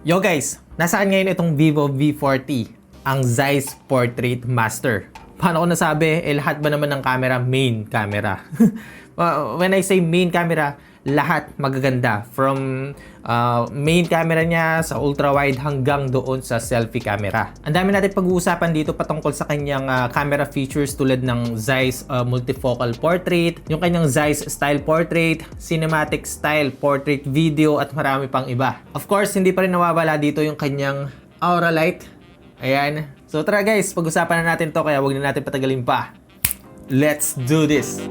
Yo guys, nasa akin ngayon itong Vivo V40, ang Zeiss Portrait Master. Paano ko nasabi? Lahat ba naman ng camera, main camera. When I say main camera, lahat magaganda. From main camera niya sa ultra-wide hanggang doon sa selfie camera. Ang dami natin pag-uusapan dito patungkol sa kanyang camera features tulad ng Zeiss multifocal portrait, yung kanyang Zeiss style portrait, cinematic style portrait video at marami pang iba. Of course, hindi pa rin nawawala dito yung kanyang aura light. Ayan. So tara guys, pag-usapan na natin to kaya wag na natin patagalin pa. Let's do this!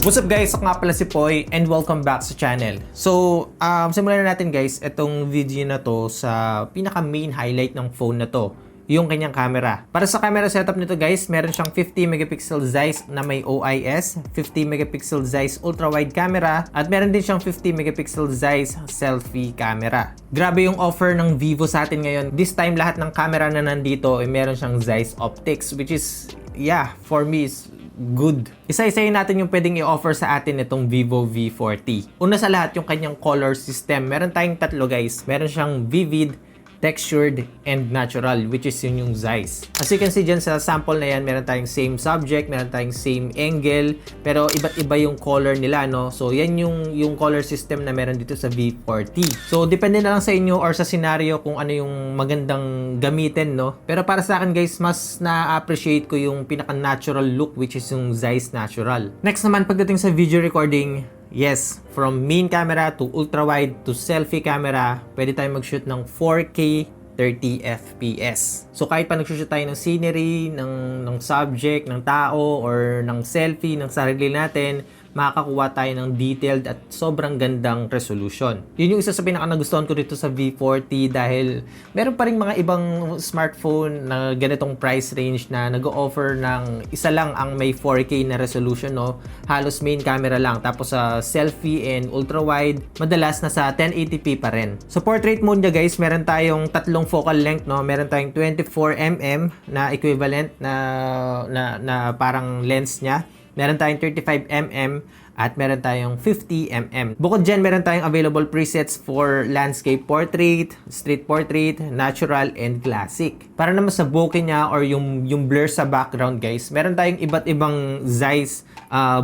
What's up guys? Ako nga pala si Poy and welcome back sa channel. So, simulan na natin guys itong video na to sa pinaka main highlight ng phone na to, yung kanyang camera. Para sa camera setup nito guys, meron siyang 50 megapixel Zeiss na may OIS, 50 megapixel Zeiss ultra-wide camera, at meron din siyang 50 megapixel Zeiss selfie camera. Grabe yung offer ng Vivo sa atin ngayon. This time lahat ng camera na nandito ay meron siyang Zeiss Optics, which is, yeah, for me is good. Isa-isayin natin yung pwedeng i-offer sa atin itong Vivo V40. Una sa lahat, yung kanyang color system. Meron tayong tatlo guys. Meron siyang vivid, textured, and natural, which is yun yung Zeiss. As you can see dyan sa sample na yan, meron tayong same subject, meron tayong same angle, pero iba't iba yung color nila, no? So, yan yung color system na meron dito sa V40. So, depende na lang sa inyo or sa scenario kung ano yung magandang gamitin, no? Pero para sa akin, guys, mas na-appreciate ko yung pinaka-natural look, which is yung Zeiss Natural. Next naman, pagdating sa video recording, yes, from main camera to ultra-wide to selfie camera, pwede tayong mag-shoot ng 4K 30 FPS. So kahit pa nag-shoot tayo ng scenery, ng subject, ng tao, or ng selfie, ng sarili natin, makakakuha tayo ng detailed at sobrang gandang resolution. Yun yung isa sa pinaka-nagustuhan ko dito sa V40 dahil meron pa rin mga ibang smartphone na ganitong price range na nag-o-offer ng isa lang ang may 4K na resolution, no? Halos main camera lang. Tapos sa selfie and ultra-wide, madalas nasa 1080p pa rin. Sa portrait mode niya guys, meron tayong tatlong focal length, no? Meron tayong 24mm na equivalent na parang lens niya. Meron tayong 35mm at meron tayong 50mm. Bukod dyan, meron tayong available presets for landscape portrait, street portrait, natural, and classic. Para naman sa bokeh niya or yung blur sa background guys, meron tayong iba't ibang Zeiss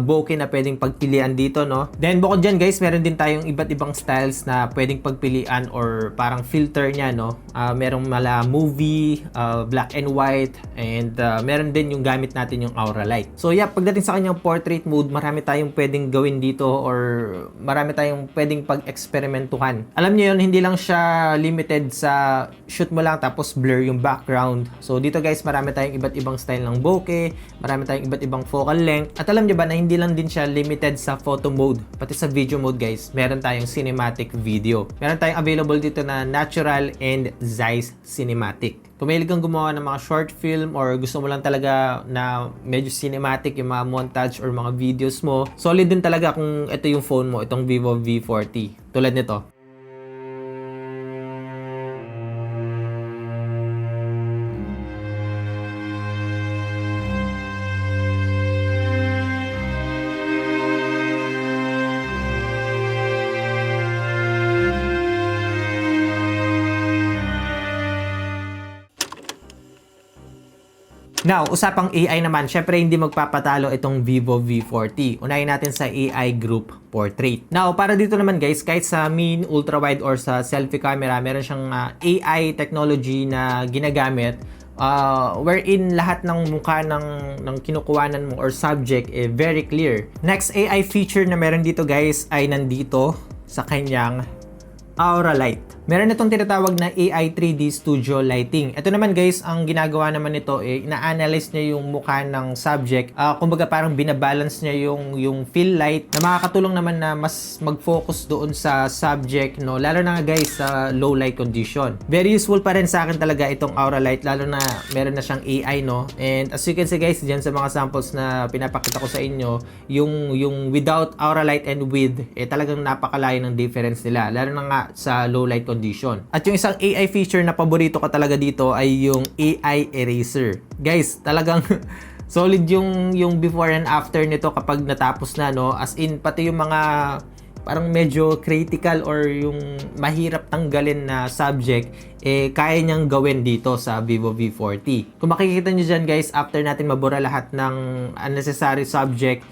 bokeh na pwedeng pagpilian dito, no? Then bukod dyan guys, meron din tayong iba't ibang styles na pwedeng pagpilian or parang filter niya, no? Merong mala movie, black and white, and meron din yung gamit natin yung aura light. So yeah, pagdating sa kanyang portrait mode, marami tayong pwedeng gawin dito or marami tayong pwedeng pag-eksperimentuhan. Alam niyo yun, hindi lang siya limited sa shoot mo lang tapos blur yung background. So dito guys, marami tayong iba't ibang style ng bokeh, marami tayong iba't ibang focal length. At alam niyo ba na hindi lang din siya limited sa photo mode, pati sa video mode guys, meron tayong cinematic video. Meron tayong available dito na natural and Zeiss cinematic. Kung mahilig kang gumawa ng mga short film or gusto mo lang talaga na medyo cinematic yung mga montage or mga videos mo, solid din talaga kung ito yung phone mo, itong Vivo V40. Tulad nito. Now, usapang AI naman, syempre hindi magpapatalo itong Vivo V40. Unahin natin sa AI group portrait. Now, para dito naman guys, kahit sa main, ultra-wide or sa selfie camera, meron siyang AI technology na ginagamit wherein lahat ng mukha ng kinukuhanan mo or subject very clear. Next AI feature na meron dito guys ay nandito sa kanyang aura light. Meron itong tinatawag na AI 3D Studio Lighting. Ito naman guys, ang ginagawa naman nito ina-analyze niya yung mukha ng subject. Kumbaga parang binabalance niya yung fill light na makakatulong naman na mas mag-focus doon sa subject, no? Lalo na nga guys sa low light condition. Very useful pa rin sa akin talaga itong aura light, lalo na meron na siyang AI, no? And as you can see guys, diyan sa mga samples na pinapakita ko sa inyo, yung without aura light and with, talagang napakalayo ng difference nila. Lalo na nga sa low light condition. At yung isang AI feature na paborito ko talaga dito ay yung AI eraser. Guys, talagang Solid yung before and after nito kapag natapos na, no? As in, pati yung mga parang medyo critical or yung mahirap tanggalin na subject, kaya niyang gawin dito sa Vivo V40. Kung makikita nyo dyan guys, after natin mabura lahat ng unnecessary subject,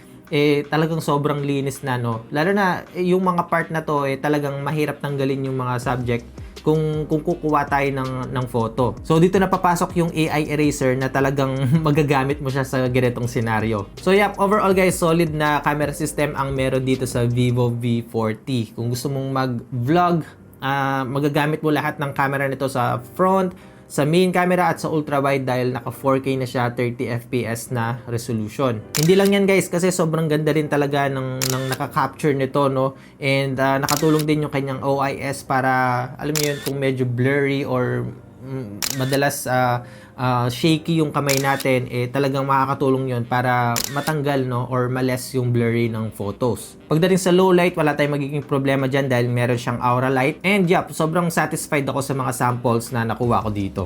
talagang sobrang linis na, no? Lalo na yung mga part na to, talagang mahirap tanggalin yung mga subject kung kukuha tayo ng photo. So dito na papasok yung AI eraser na talagang magagamit mo siya sa ganitong scenario. So yeah, overall guys, solid na camera system ang meron dito sa Vivo V40. Kung gusto mong mag-vlog, magagamit mo lahat ng camera nito sa front, sa main camera at sa ultra wide dahil naka 4K na siya, 30 fps na resolution. Hindi lang yan guys, kasi sobrang ganda rin talaga ng naka-capture nito, no? And nakatulong din yung kanyang OIS para alam niyo yun, kung medyo blurry or madalas shaky yung kamay natin, talagang makakatulong yun para matanggal, no, or maless yung blurry ng photos. Pagdating sa low light, wala tayong magiging problema dyan dahil meron siyang aura light. And yep, sobrang satisfied ako sa mga samples na nakuha ko dito.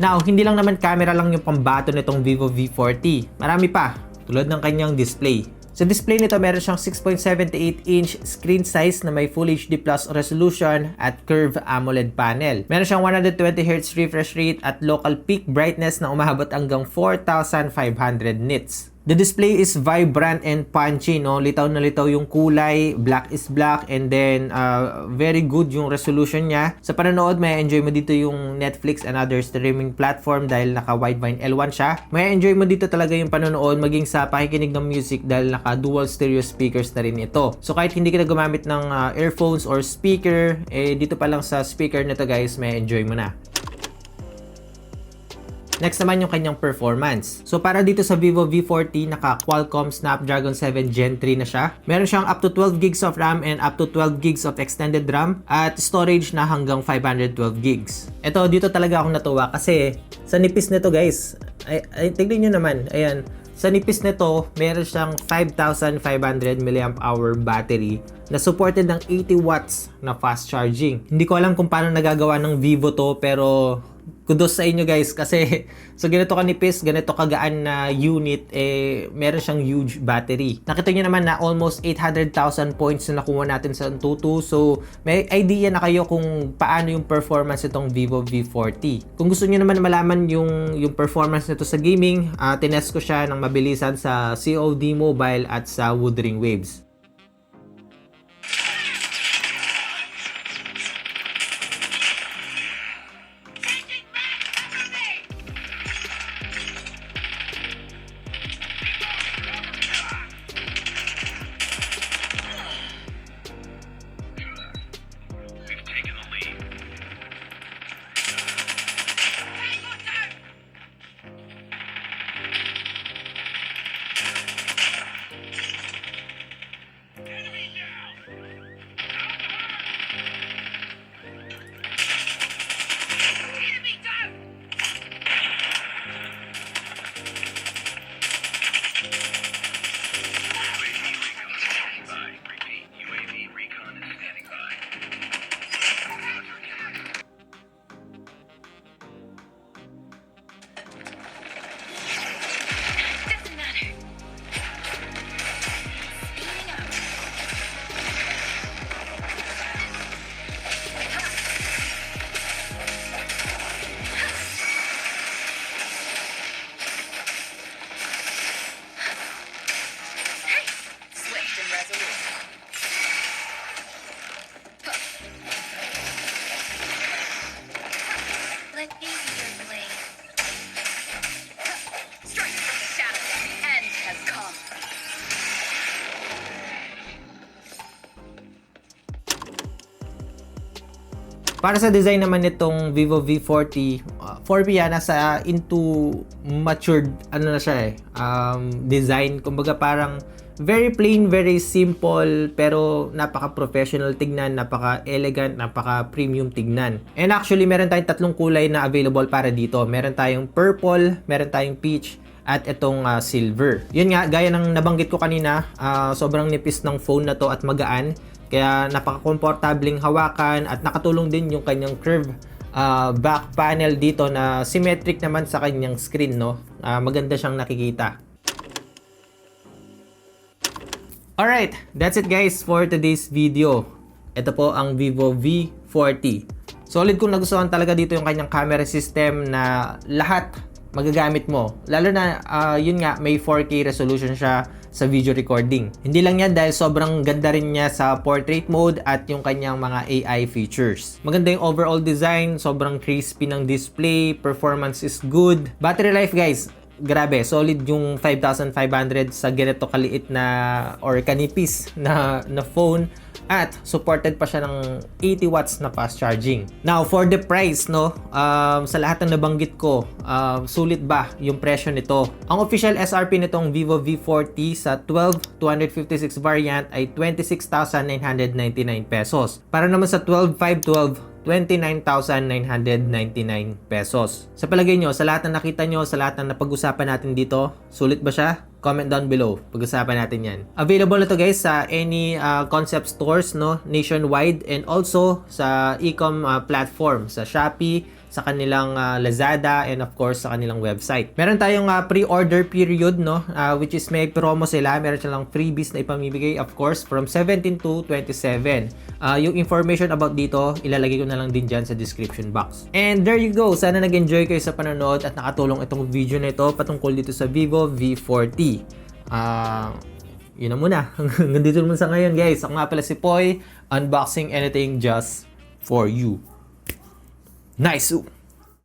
Now, hindi lang naman camera lang yung pambato nitong Vivo V40. Marami pa, tulad ng kanyang display. Sa display nito, meron siyang 6.78-inch screen size na may Full HD Plus resolution at curved AMOLED panel. Meron siyang 120Hz refresh rate at local peak brightness na umahabot hanggang 4,500 nits. The display is vibrant and punchy, no? Litaw na litaw yung kulay, black is black, and then very good yung resolution niya. Sa panonood, may enjoy mo dito yung Netflix and other streaming platform dahil naka widevine L1 siya. May enjoy mo dito talaga yung panonood maging sa pakikinig ng music dahil naka dual stereo speakers na rin ito. So kahit hindi ka na gumamit ng earphones or speaker, dito pa lang sa speaker nito guys, may enjoy mo na. Next naman yung kanyang performance. So para dito sa Vivo V40, naka Qualcomm Snapdragon 7 Gen 3 na siya. Meron siyang up to 12 gigs of RAM and up to 12 gigs of extended RAM at storage na hanggang 512 gigs. Ito, dito talaga ako natuwa kasi sa nipis nito guys, ay tignan nyo naman, ayan, sa nipis nito, meron siyang 5,500 mAh battery na supported ng 80 watts na fast charging. Hindi ko alam kung paano nagagawa ng Vivo to, pero kudos sa inyo guys kasi so ganito kanipis, ganito kagaan na unit, meron siyang huge battery. Nakita nyo naman na almost 800,000 points na nakuha natin sa Antutu. So may idea na kayo kung paano yung performance itong Vivo V40. Kung gusto nyo naman malaman yung performance nito sa gaming, tinest ko siya ng mabilisan sa COD Mobile at sa Wuthering Waves. Para sa design naman nitong Vivo V40, for me nasa into matured ano na siya design. Kumbaga parang very plain, very simple, pero napaka-professional tignan, napaka-elegant, napaka-premium tignan. And actually, meron tayong tatlong kulay na available para dito. Meron tayong purple, meron tayong peach, at itong silver. Yun nga, gaya ng nabanggit ko kanina, sobrang nipis ng phone na to at magaan. Kaya napaka-komportabling hawakan at nakatulong din yung kanyang curve back panel dito na symmetric naman sa kanyang screen, no? Maganda siyang nakikita. Alright, that's it guys for today's video. Ito po ang Vivo V40. Solid kung nagustuhan talaga dito yung kanyang camera system na lahat magagamit mo. Lalo na, yun nga, may 4K resolution siya sa video recording. Hindi lang yan dahil sobrang ganda rin niya sa portrait mode at yung kanyang mga AI features. Maganda yung overall design, sobrang crispy ng display, performance is good. Battery life guys, grabe, solid yung 5,500 sa ganito kaliit na or kanipis na phone. At supported pa siya ng 80 watts na fast charging. Now, for the price, no, sa lahat ng nabanggit ko, sulit ba yung presyo nito? Ang official SRP nitong Vivo V40 sa 12-256 variant ay 26,999 pesos. Para naman sa 12-512, 29,999 pesos. Sa palagay nyo, sa lahat na nakita nyo, sa lahat na napag-usapan natin dito, sulit ba siya? Comment down below. Pag-usapan natin yan. Available na to guys sa any concept stores, no, nationwide, and also sa e-com platform, sa Shopee, sa kanilang Lazada, and of course sa kanilang website. Meron tayong pre-order period, no, which is may promo sila. Meron silang freebies na ipamibigay, of course, from 17 to 27. Yung information about dito, ilalagay ko na lang din dyan sa description box. And there you go. Sana nag-enjoy kayo sa panonood at nakatulong itong video na ito patungkol dito sa Vivo V40. Yun na muna. Hanggang dito naman sa ngayon guys. Ako nga pala si Poy, unboxing anything just for you. Nice!